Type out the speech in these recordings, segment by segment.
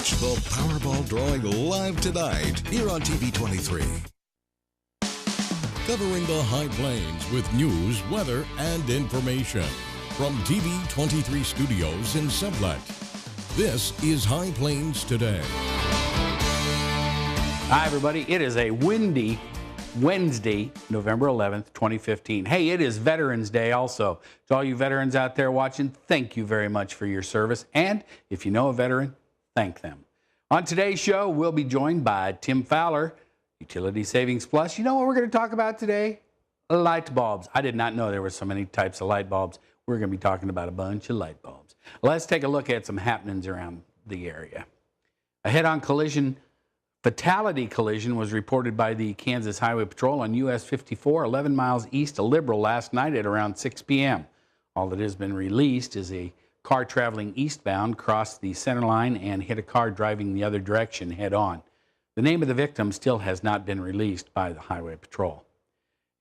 Watch the Powerball drawing live tonight here on TV23. Covering the High Plains with news, weather, and information. From TV23 Studios in Sublette, this is High Plains Today. Hi, everybody. It is a windy Wednesday, November 11th, 2015. Hey, it is Veterans Day also. To all you veterans out there watching, thank you very much for your service. And if you know a veteran, thank them. On today's show, we'll be joined by Tim Fowler, Utility Savings Plus. You know what we're going to talk about today? Light bulbs. I did not know there were so many types of light bulbs. We're going to be talking about a bunch of light bulbs. Let's take a look at some happenings around the area. A head-on fatality collision was reported by the Kansas Highway Patrol on US 54, 11 miles east of Liberal last night at around 6 p.m. All that has been released is a car traveling eastbound crossed the center line and hit a car driving the other direction head-on. The name of the victim still has not been released by the Highway Patrol.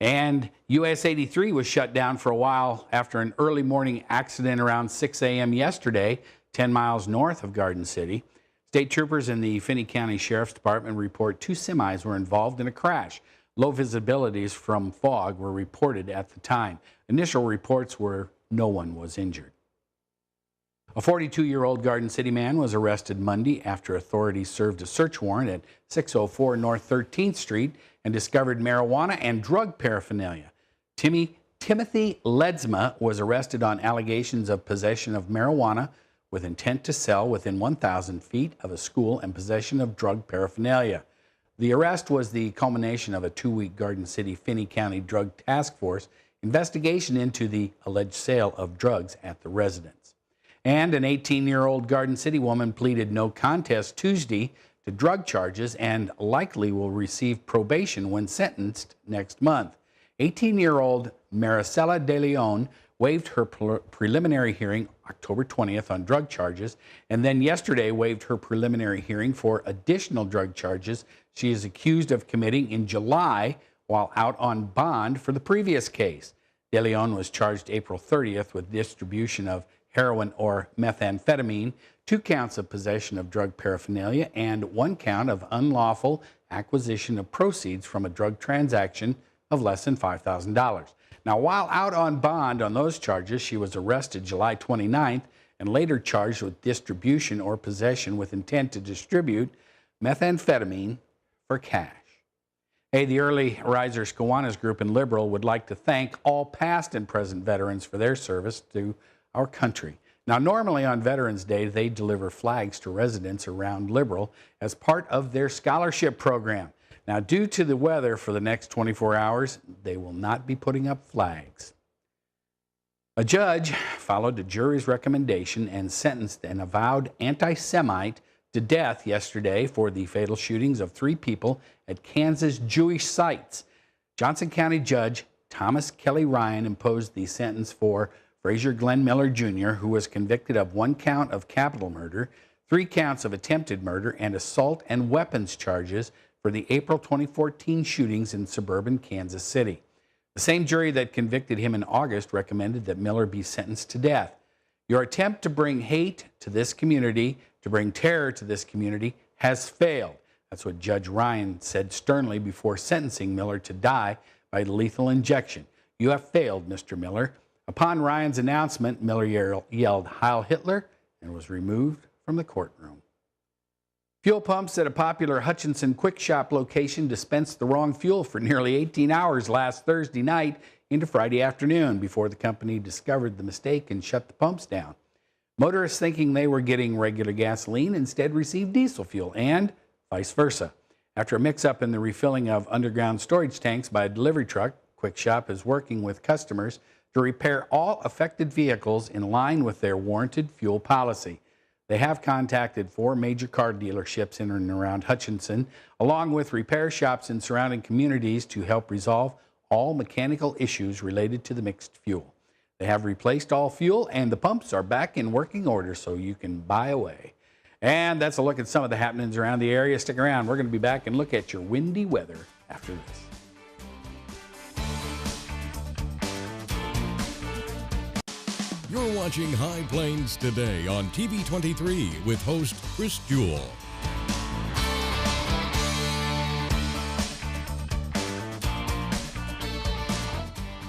And US 83 was shut down for a while after an early morning accident around 6 a.m. yesterday, 10 miles north of Garden City. State troopers in the Finney County Sheriff's Department report 2 semis were involved in a crash. Low visibilities from fog were reported at the time. Initial reports were no one was injured. A 42-year-old Garden City man was arrested Monday after authorities served a search warrant at 604 North 13th Street and discovered marijuana and drug paraphernalia. Timothy Ledesma was arrested on allegations of possession of marijuana with intent to sell within 1,000 feet of a school and possession of drug paraphernalia. The arrest was the culmination of a 2-week Garden City Finney County Drug Task Force investigation into the alleged sale of drugs at the residence. And an 18-year-old Garden City woman pleaded no contest Tuesday to drug charges and likely will receive probation when sentenced next month. 18-year-old Maricela De Leon waived her preliminary hearing October 20th on drug charges, and then yesterday waived her preliminary hearing for additional drug charges she is accused of committing in July while out on bond for the previous case. De Leon was charged April 30th with distribution of heroin or methamphetamine, 2 counts of possession of drug paraphernalia, and 1 count of unlawful acquisition of proceeds from a drug transaction of less than $5,000. Now, while out on bond on those charges, she was arrested July 29th and later charged with distribution or possession with intent to distribute methamphetamine for cash. Hey, the Early Risers Kiwanis Group in Liberal would like to thank all past and present veterans for their service to our country. Now, normally on Veterans Day, they deliver flags to residents around Liberal as part of their scholarship program. Now, due to the weather for the next 24 hours, they will not be putting up flags. A judge followed a jury's recommendation and sentenced an avowed anti-Semite to death yesterday for the fatal shootings of 3 people at Kansas Jewish sites. Johnson County Judge Thomas Kelly Ryan imposed the sentence for Frazier Glenn Miller Jr., who was convicted of 1 count of capital murder, 3 counts of attempted murder, and assault and weapons charges for the April 2014 shootings in suburban Kansas City. The same jury that convicted him in August recommended that Miller be sentenced to death. Your attempt to bring hate to this community, to bring terror to this community, has failed. That's what Judge Ryan said sternly before sentencing Miller to die by lethal injection. You have failed, Mr. Miller. Upon Ryan's announcement, Miller yelled Heil Hitler and was removed from the courtroom. Fuel pumps at a popular Hutchinson Quick Shop location dispensed the wrong fuel for nearly 18 hours last Thursday night into Friday afternoon before the company discovered the mistake and shut the pumps down. Motorists thinking they were getting regular gasoline instead received diesel fuel and vice versa. After a mix-up in the refilling of underground storage tanks by a delivery truck, Quick Shop is working with customers to repair all affected vehicles in line with their warranted fuel policy. They have contacted 4 major car dealerships in and around Hutchinson, along with repair shops in surrounding communities to help resolve all mechanical issues related to the mixed fuel. They have replaced all fuel and the pumps are back in working order so you can buy away. And that's a look at some of the happenings around the area. Stick around. We're going to be back and look at your windy weather after this. You're watching High Plains Today on TV23 with host Chris Jewell.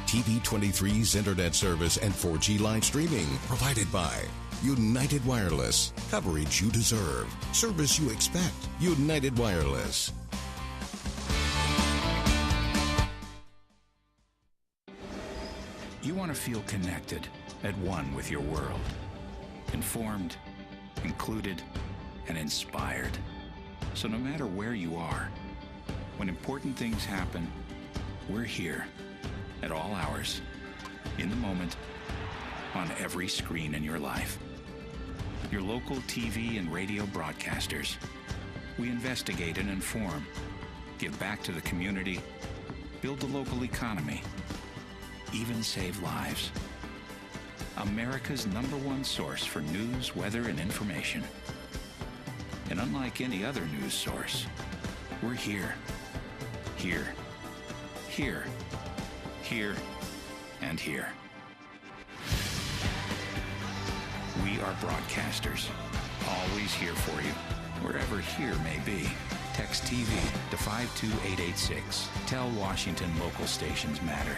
TV23's internet service and 4G live streaming provided by United Wireless. Coverage you deserve. Service you expect. United Wireless. You want to feel connected, at one with your world. Informed, included, and inspired. So no matter where you are, when important things happen, we're here at all hours, in the moment, on every screen in your life. Your local TV and radio broadcasters. We investigate and inform, give back to the community, build the local economy, even save lives. America's #1 source for news, weather, and information. And unlike any other news source, we're here, here, here, here, and here. We are broadcasters, always here for you, wherever here may be. Text TV to 52886. Tell Washington local stations matter.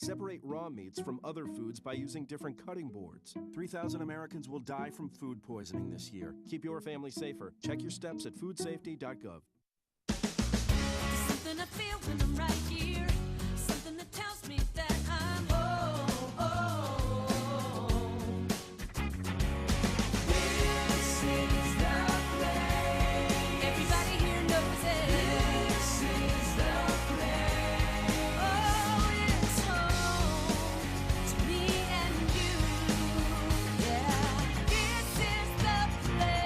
Separate raw meats from other foods by using different cutting boards. 3,000 Americans will die from food poisoning this year. Keep your family safer. Check your steps at foodsafety.gov. Something I feel when I'm right here. Something that tells me that I'm home. This is the place. Everybody here knows it. This is the place. Oh, it's home to me and you. Yeah, this is the place.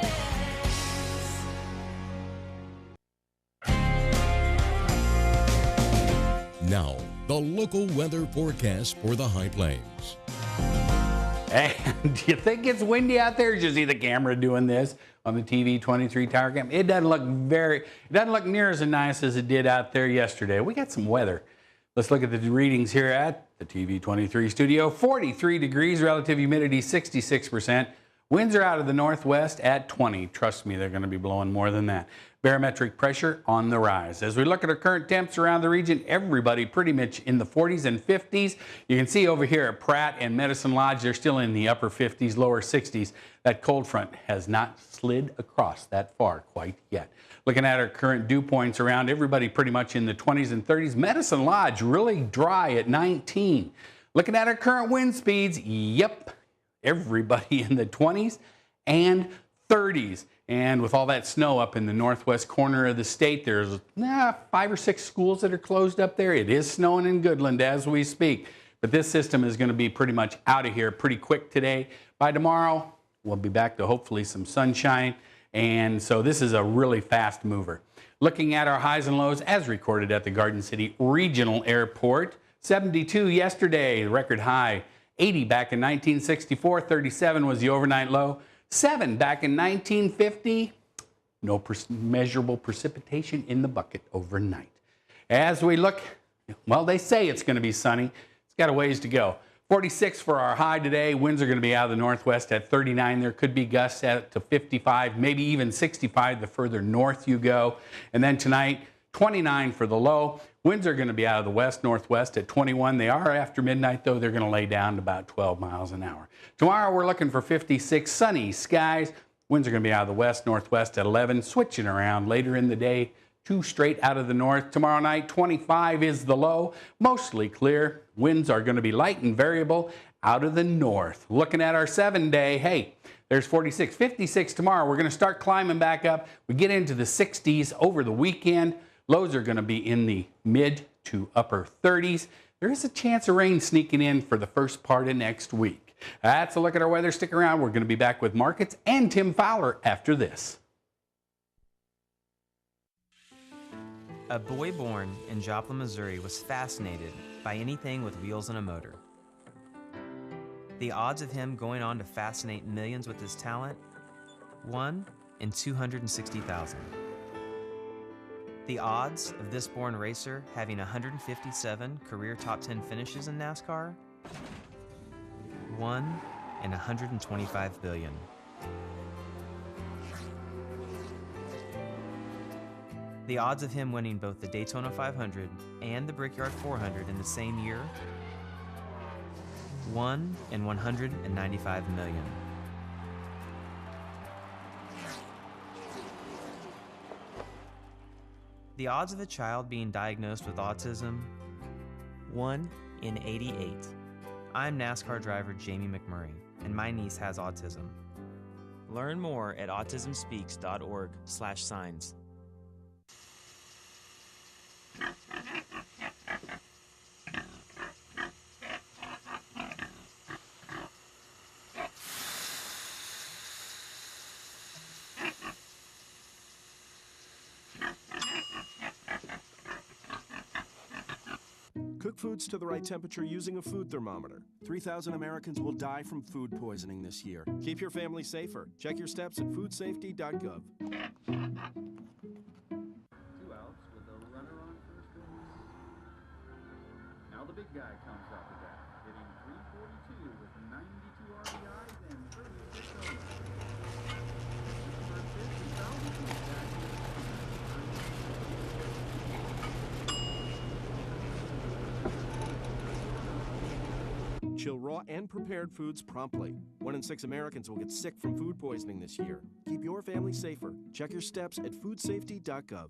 Now, the local weather forecast for the High Plains. And do you think it's windy out there? Did you see the camera doing this on the TV23 tower cam? It doesn't look near as nice as it did out there yesterday. We got some weather. Let's look at the readings here at the TV23 studio. 43 degrees, relative humidity 66%. Winds are out of the northwest at 20. Trust me, they're going to be blowing more than that. Barometric pressure on the rise. As we look at our current temps around the region, everybody pretty much in the 40s and 50s. You can see over here at Pratt and Medicine Lodge, they're still in the upper 50s, lower 60s. That cold front has not slid across that far quite yet. Looking at our current dew points around, everybody pretty much in the 20s and 30s. Medicine Lodge really dry at 19. Looking at our current wind speeds, yep, everybody in the 20s and 30s. And with all that snow up in the northwest corner of the state, there's 5 or 6 schools that are closed up there. It is snowing in Goodland as we speak. But this system is going to be pretty much out of here pretty quick today. By tomorrow, we'll be back to hopefully some sunshine. And so this is a really fast mover. Looking at our highs and lows as recorded at the Garden City Regional Airport. 72 yesterday, the record high. 80 back in 1964, 37 was the overnight low. 7 back in 1950, no measurable precipitation in the bucket overnight. As we look, well, they say it's going to be sunny. It's got a ways to go. 46 for our high today. Winds are going to be out of the northwest at 39. There could be gusts at to 55, maybe even 65 the further north you go. And then tonight, 29 for the low. Winds are going to be out of the west-northwest at 21. They are after midnight, though. They're going to lay down to about 12 miles an hour. Tomorrow, we're looking for 56, sunny skies. Winds are going to be out of the west-northwest at 11, switching around later in the day, 2 straight out of the north. Tomorrow night, 25 is the low, mostly clear. Winds are going to be light and variable out of the north. Looking at our 7-day, hey, there's 46, 56 tomorrow. We're going to start climbing back up. We get into the 60s over the weekend. Lows are going to be in the mid to upper 30s. There is a chance of rain sneaking in for the first part of next week. That's a look at our weather. Stick around. We're going to be back with markets and Tim Fowler after this. A boy born in Joplin, Missouri was fascinated by anything with wheels and a motor. The odds of him going on to fascinate millions with his talent? 1 in 260,000. The odds of this born racer having 157 career top 10 finishes in NASCAR? 1 in 125 billion. The odds of him winning both the Daytona 500 and the Brickyard 400 in the same year? 1 in 195 million. The odds of a child being diagnosed with autism? 1 in 88. I'm NASCAR driver Jamie McMurray, and my niece has autism. Learn more at autismspeaks.org/signs. Cook foods to the right temperature using a food thermometer. 3,000 Americans will die from food poisoning this year. Keep your family safer. Check your steps at foodsafety.gov. 2 outs with a runner on first base. Now the big guy comes up with that, hitting .342 with 92 RBIs and 36 home runs. Number 50,000 is back in the Chill raw and prepared foods promptly. 1 in 6 Americans will get sick from food poisoning this year. Keep your family safer. Check your steps at foodsafety.gov.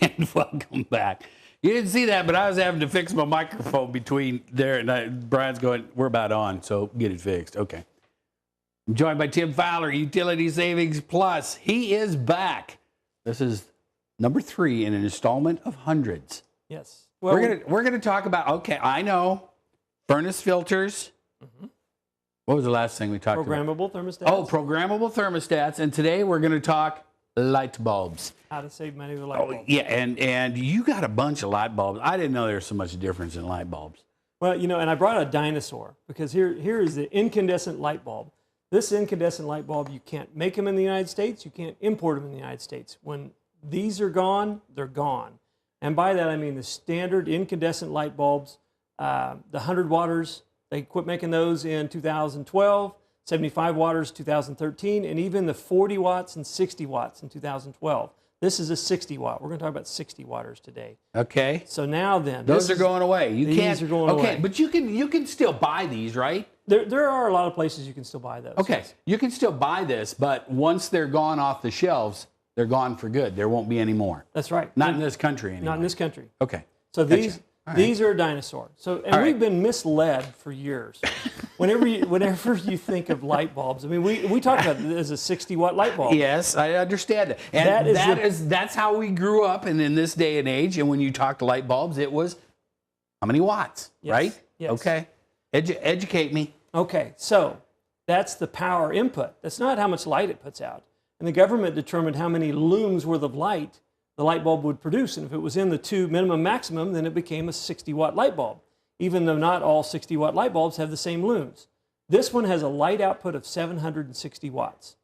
And welcome back. You didn't see that, but I was having to fix my microphone between there and Brian's going, we're about on, so get it fixed. Okay. I'm joined by Tim Fowler, Utility Savings Plus. He is back. This is number 3 in an installment of hundreds. Yes. Well, we're gonna talk about, okay, I know, furnace filters. What was the last thing we talked about? programmable thermostats. Oh, programmable thermostats. And today we're going to talk light bulbs. How to save money with light bulbs. Yeah, and you got a bunch of light bulbs. I didn't know there was so much difference in light bulbs. Well, you know, and I brought a dinosaur because here is the incandescent light bulb. This incandescent light bulb, you can't make them in the United States. You can't import them in the United States. When these are gone, they're gone. And by that, I mean the standard incandescent light bulbs, the 100 watters, they quit making those in 2012, 75 watters 2013, and even the 40 watts and 60 watts in 2012. This is a 60 watt. We're going to talk about 60 watters today. Okay. So now then, those are going away. These are going away. Okay, but you can still buy these, right? There are a lot of places you can still buy those. Okay, yes. you can still buy this, but once they're gone off the shelves, they're gone for good. There won't be any more. That's right. Not in this country anymore. Not in this country. Okay. So Gotcha. these are a dinosaur. So and we've been misled for years. Whenever you think of light bulbs, I mean we talk about it as a 60 watt light bulb. Yes, I understand that. And that's how we grew up, and in this day and age. And when you talked light bulbs, it was how many watts, Yes. right? Yes. Okay. Educate me. Okay, so that's the power input. That's not how much light it puts out. And the government determined how many looms worth of light the light bulb would produce. And if it was in the 2 minimum maximum, then it became a 60 watt light bulb, even though not all 60 watt light bulbs have the same looms. This one has a light output of 760 watts.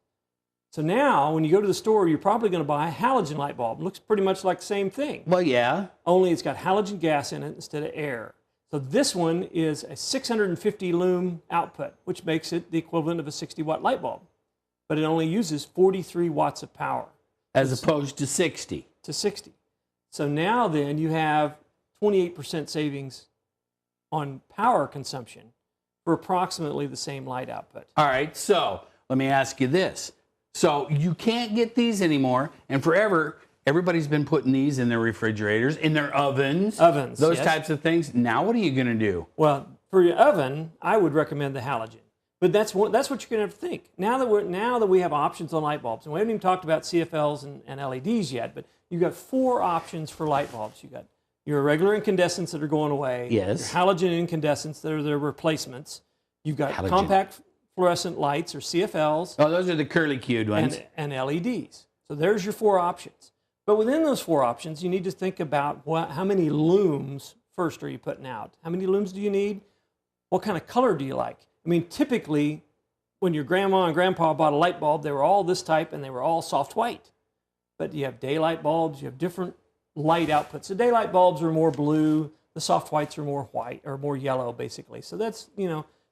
So now, when you go to the store, you're probably going to buy a halogen light bulb. It looks pretty much like the same thing. Well, yeah. Only it's got halogen gas in it instead of air. So this one is a 650 lume output, which makes it the equivalent of a 60 watt light bulb. But it only uses 43 watts of power. As opposed to 60. To 60. So now then you have 28% savings on power consumption for approximately the same light output. All right, so let me ask you this. So you can't get these anymore, and forever, everybody's been putting these in their refrigerators, in their ovens. Ovens, those yes. types of things. Now what are you going to do? Well, for your oven, I would recommend the halogen. But that's what you're going to have to think. Now that we have options on light bulbs, and we haven't even talked about CFLs and LEDs yet, but you've got 4 options for light bulbs. You've got your regular incandescents that are going away. Yes. Your halogen incandescents that are their replacements. You've got Halogen. compact fluorescent lights, or CFLs, Oh, those are the curly-cued ones. and LEDs. So there's your 4 options. But within those 4 options, you need to think about how many looms first are you putting out? How many looms do you need? What kind of color do you like? I mean, typically, when your grandma and grandpa bought a light bulb, they were all this type and they were all soft white. But you have daylight bulbs, you have different light outputs. The daylight bulbs are more blue, the soft whites are more white, or more yellow, basically. So that's,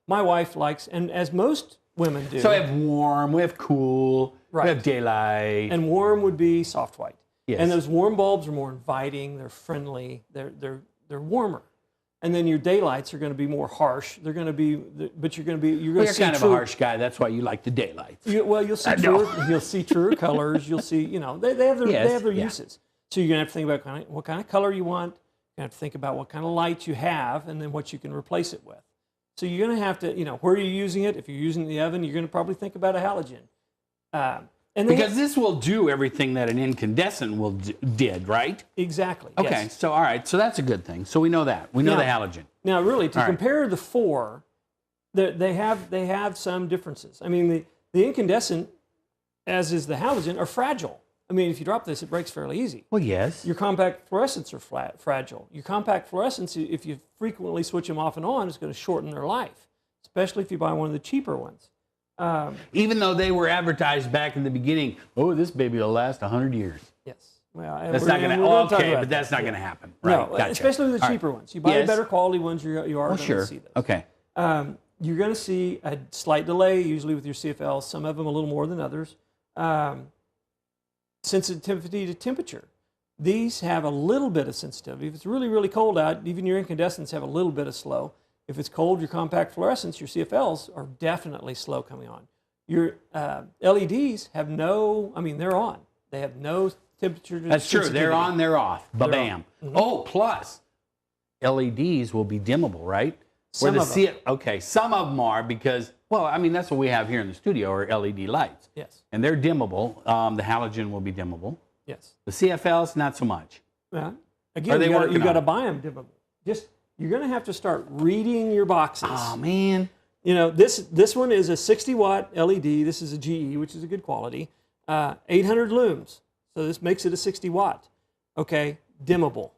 my wife likes, and as most women do. So we have warm, we have cool, Right. we have daylight. And warm would be soft white. Yes. And those warm bulbs are more inviting, they're friendly, they're warmer. And then your daylights are going to be more harsh. They're going to be, but you're going to Well, see you're kind of a harsh guy. That's why you like the daylights. You'll see you'll see truer colors. You'll see, they have their uses. So you're going to have to think about what kind of color you want. You're going to have to think about what kind of light you have, and then what you can replace it with. So you're going to have to, where are you using it? If you're using the oven, you're going to probably think about a halogen. Because this will do everything that an incandescent did, right? Exactly. Okay, yes. so all right, so that's a good thing. So we know that. We know the halogen. Now, really, to All right. compare the 4, they have some differences. I mean, the incandescent, as is the halogen, are fragile. I mean, if you drop this, it breaks fairly easy. Well, yes. Your compact fluorescents are fragile. Your compact fluorescents, if you frequently switch them off and on, it's going to shorten their life, especially if you buy one of the cheaper ones. Even though they were advertised back in the beginning, this baby will last 100 years. Yes. Well, That's not going to, okay, but that's not going to happen. Right, No, gotcha. especially with the All cheaper right. ones. You buy Yes. the better quality ones, you are going sure. to see those. Okay. You're going to see a slight delay, usually with your CFLs, some of them a little more than others. Sensitivity to temperature. These have a little bit of sensitivity. If it's really, really cold out, even your incandescents have a little bit of slow. If it's cold, your compact fluorescents, your CFLs, are definitely slow coming on. Your LEDs have they're on. They have no temperature. That's true. They're on, they're off. Ba-bam. Oh, plus LEDs will be dimmable, right? Some of them. Okay, some of them are because, well, I mean, that's what we have here in the studio are LED lights. Yes. And they're dimmable. The halogen will be dimmable. Yes. The CFLs, not so much. Well, again, you got to buy them dimmable. You're going to have to start reading your boxes. Oh, man. You know, this one is a 60-watt LED. This is a GE, which is a good quality. 800 looms. So this makes it a 60-watt. Okay, dimmable.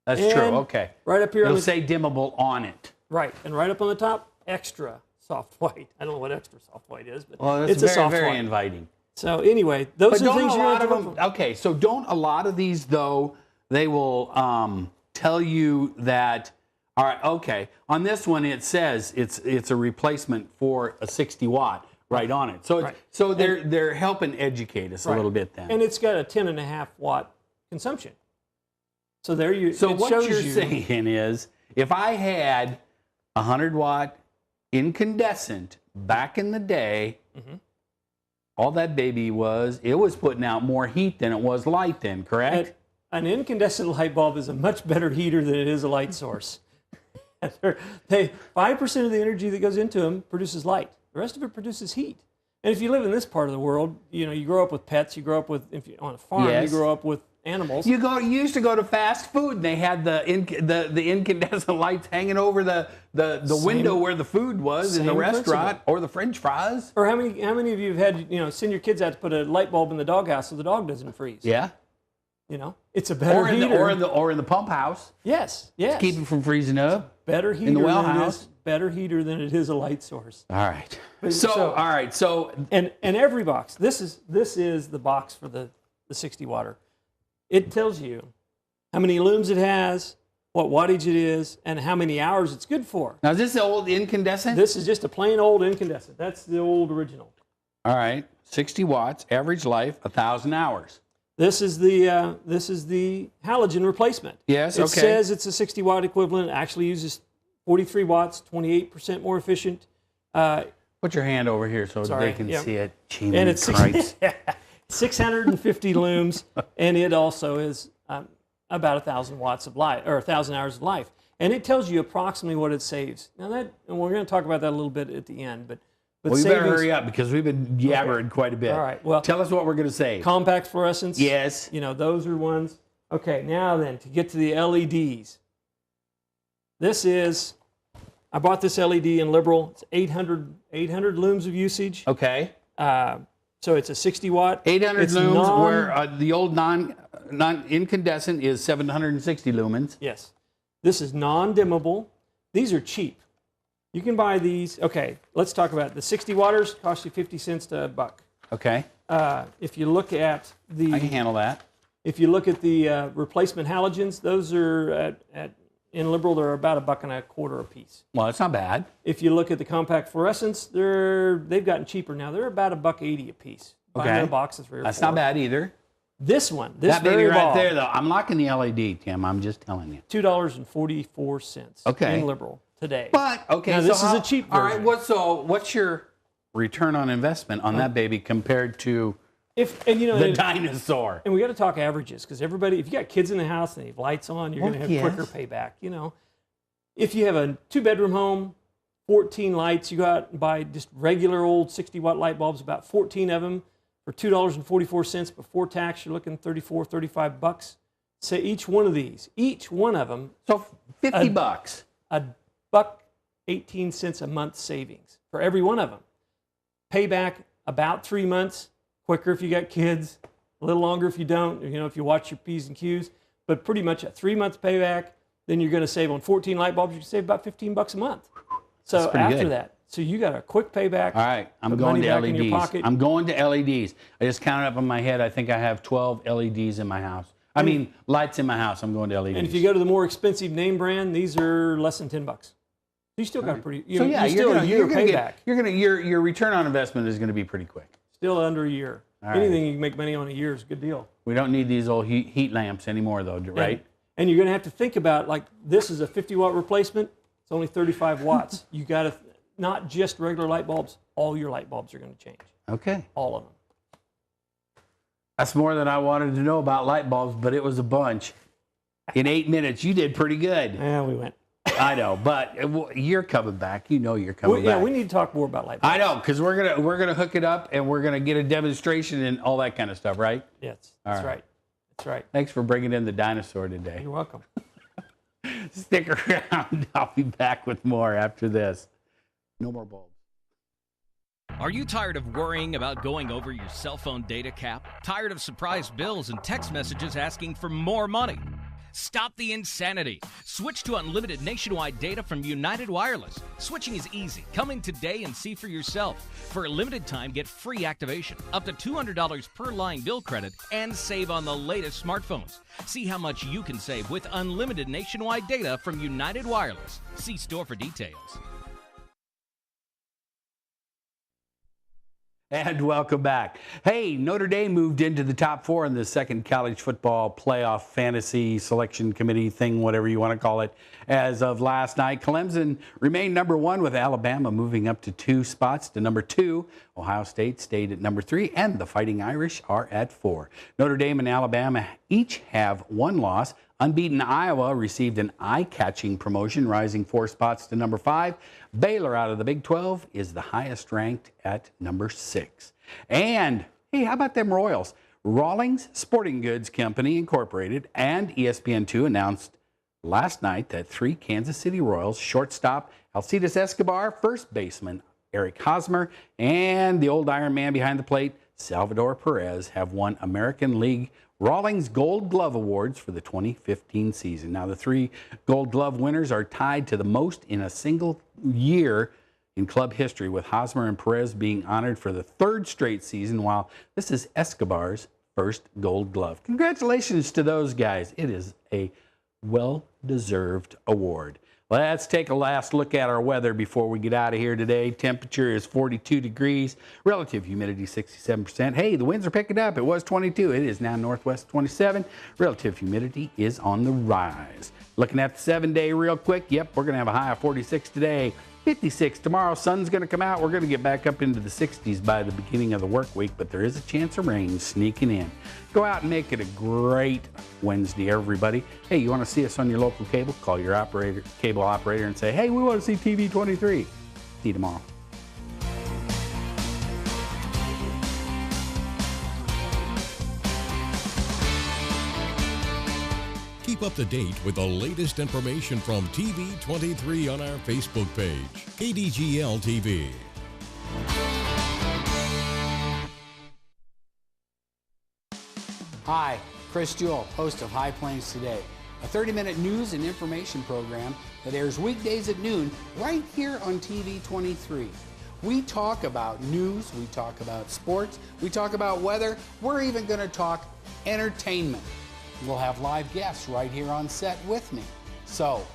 That's And true. Okay. Right up here It'll on the say dimmable on it. right, and right up on the top, extra soft white. I don't know what extra soft white is, but Well, that's it's a very, soft very white. inviting. So anyway, those But are don't things a you're lot going of to them, okay, so don't a lot of these, though, they will tell you that, all right, okay, on this one it says it's a replacement for a 60-watt right on it. So, Right. so they're helping educate us a little bit then. And it's got a 10.5-watt consumption. So there you. So it what shows you're you, saying is, if I had a 100-watt incandescent back in the day, all that baby was putting out more heat than it was light then, correct? An incandescent light bulb is a much better heater than it is a light source. 5% of the energy that goes into them produces light. The rest of it produces heat. And if you live in this part of the world, you know, you grow up with pets, you grow up with, if you're on a farm, Yes. you grow up with animals. You used to go to fast food, and they had the incandescent lights hanging over the window where the food was in the same restaurant, principle. or the French fries. Or how many of you have had, you know, send your kids out to put a light bulb in the doghouse so the dog doesn't freeze? Yeah. You know, it's a better Or in heater. the pump house. Yes, yes. Keep it from freezing up. better heater the well than it house. is better heater than it is a light source. All right. So- All right. So And every box, this is the box for the 60 watter. It tells you how many looms it has, what wattage it is, and how many hours it's good for. now is this the old incandescent? This is just a plain old incandescent. That's the old original. All right. 60 watts, average life, 1,000 hours. This is the halogen replacement. Yes, It okay. says it's a 60 watt equivalent. It actually uses 43 watts, 28% more efficient. Put your hand over here so Sorry, they can yeah. see it. And it's Christ. 650 looms, and it also is about 1,000 watts of life, or 1,000 hours of life. And it tells you approximately what it saves. Now and we're going to talk about that a little bit at the end, but Well, you better savings- hurry up because we've been yabbering quite a bit. All right, well- tell us what we're going to save. Compact fluorescents. Yes. You know, those are ones. Okay, now then, to get to the LEDs. This is, I bought this LED in Liberal. It's 800 looms of usage. Okay. So it's a 60 watt. 800 It's looms, where the old non-incandescent is 760 lumens. Yes. This is non-dimmable. These are cheap. You can buy these. Okay, let's talk about it. The 60 watters cost you 50 cents to $1. Okay. If you look at the I can handle that. If you look at the replacement halogens, those are in Liberal, they're about $1.25 a piece. Well, that's not bad. If you look at the compact fluorescents, they've gotten cheaper now. They're about $1.80 a piece. Buy them in a box of 3 or 4. That's not bad either. This one, That baby very right bulb, there, though. I'm locking the LED, Tim. I'm just telling you. $2.44 Okay. in Liberal today. But okay, Now, so this is a cheap All right. version. What's your return on investment on that baby compared to the dinosaur? And we got to talk averages because everybody, if you got kids in the house and you have lights on, you're going to have yes. quicker payback. You know, if you have a 2-bedroom home, 14 lights, you go out and buy just regular old 60 watt light bulbs, about 14 of them for $2.44 before tax. You're looking $35. Say each one of them, So $50. $1.18 a month savings for every one of them. Payback about 3 months. Quicker if you got kids, a little longer if you don't, you know, if you watch your P's and Q's, but pretty much a 3 month payback. Then you're going to save on 14 light bulbs, you can save about $15 a month. So pretty after good. that, so you got a quick payback. All right, I'm put going money to back in your LEDs. pocket. I'm going to LEDs. I just counted up in my head. I think I have 12 LEDs in my house. I mean, lights in my house. I'm going to LEDs. And if you go to the more expensive name brand, these are less than $10. You still got a pretty, so yeah, you're still a year payback. Your return on investment is going to be pretty quick. Still under a year. All right. Anything you can make money on a year is a good deal. We don't need these old heat lamps anymore, though, right? And you're going to have to think about, like, this is a 50 watt replacement. It's only 35 watts. You got to, not just regular light bulbs. All your light bulbs are going to change. Okay. All of them. That's more than I wanted to know about light bulbs, but it was a bunch. In 8 minutes, you did pretty good. Yeah, we went. I know, but you're coming back. You know you're coming back. Yeah, we need to talk more about light bulbs. I know, because we're gonna hook it up and we're gonna get a demonstration and all that kind of stuff, right? Yes, All that's right. right. That's right. Thanks for bringing in the dinosaur today. You're welcome. Stick around. I'll be back with more after this. No more bulbs. Are you tired of worrying about going over your cell phone data cap? Tired of surprise bills and text messages asking for more money? Stop the insanity. Switch to unlimited nationwide data from United Wireless. Switching is easy. Come in today and see for yourself. For a limited time, get free activation, up to $200 per line bill credit, and save on the latest smartphones. See how much you can save with unlimited nationwide data from United Wireless. See store for details. And welcome back. Hey, Notre Dame moved into the top 4 in the second college football playoff fantasy selection committee thing, whatever you want to call it, as of last night. Clemson remained number 1 with Alabama moving up to 2 spots to number 2. Ohio State stayed at number 3, and the Fighting Irish are at 4. Notre Dame and Alabama each have 1 loss. Unbeaten Iowa received an eye-catching promotion, rising 4 spots to number 5. Baylor out of the Big 12 is the highest ranked at number 6. And, hey, how about them Royals? Rawlings Sporting Goods Company Incorporated and ESPN2 announced last night that 3 Kansas City Royals, shortstop Alcides Escobar, first baseman Eric Hosmer, and the old Iron Man behind the plate, Salvador Perez, have won American League Rawlings Gold Glove Awards for the 2015 season. Now, the 3 Gold Glove winners are tied to the most in a single year in club history, with Hosmer and Perez being honored for the 3rd straight season, while this is Escobar's first Gold Glove. Congratulations to those guys. It is a well-deserved award. Let's take a last look at our weather before we get out of here today. Temperature is 42 degrees, relative humidity 67%. Hey, the winds are picking up. It was 22. It is now northwest 27. Relative humidity is on the rise. Looking at the 7-day real quick. Yep, we're going to have a high of 46 today. 56 tomorrow. Sun's going to come out. We're going to get back up into the 60s by the beginning of the work week, but there is a chance of rain sneaking in. Go out and make it a great Wednesday, everybody. Hey, you want to see us on your local cable? Call your cable operator and say, hey, we want to see TV23. See you tomorrow. Keep up to date with the latest information from TV23 on our Facebook page, KDGL TV. Hi, Chris Jewell, host of High Plains Today, a 30-minute news and information program that airs weekdays at noon right here on TV23. We talk about news, we talk about sports, we talk about weather, we're even going to talk entertainment. We'll have live guests right here on set with me. So,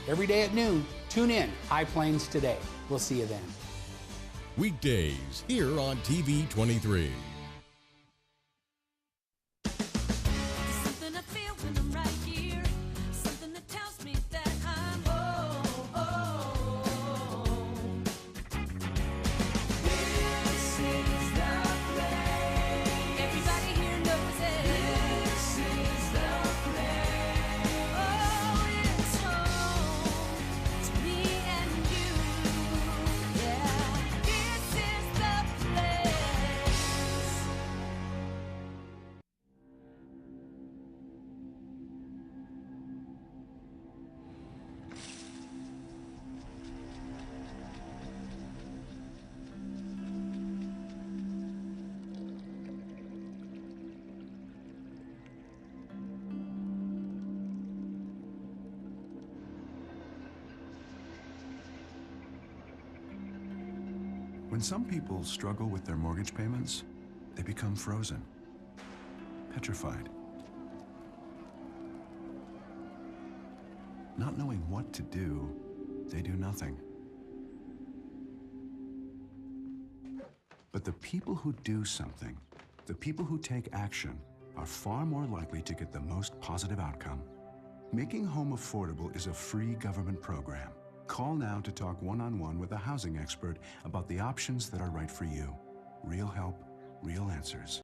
every day at noon, tune in, High Plains Today. We'll see you then. Weekdays here on TV23. Something I feel when I'm right here. Something that tells me that I'm home. This is the place. Everybody here knows it. This is the place. Oh, it's home to me and you. Yeah, this is the place. When some people struggle with their mortgage payments, they become frozen, petrified. Not knowing what to do, they do nothing. But the people who do something, the people who take action, are far more likely to get the most positive outcome. Making home affordable is a free government program. Call now to talk one-on-one with a housing expert about the options that are right for you. Real help, real answers.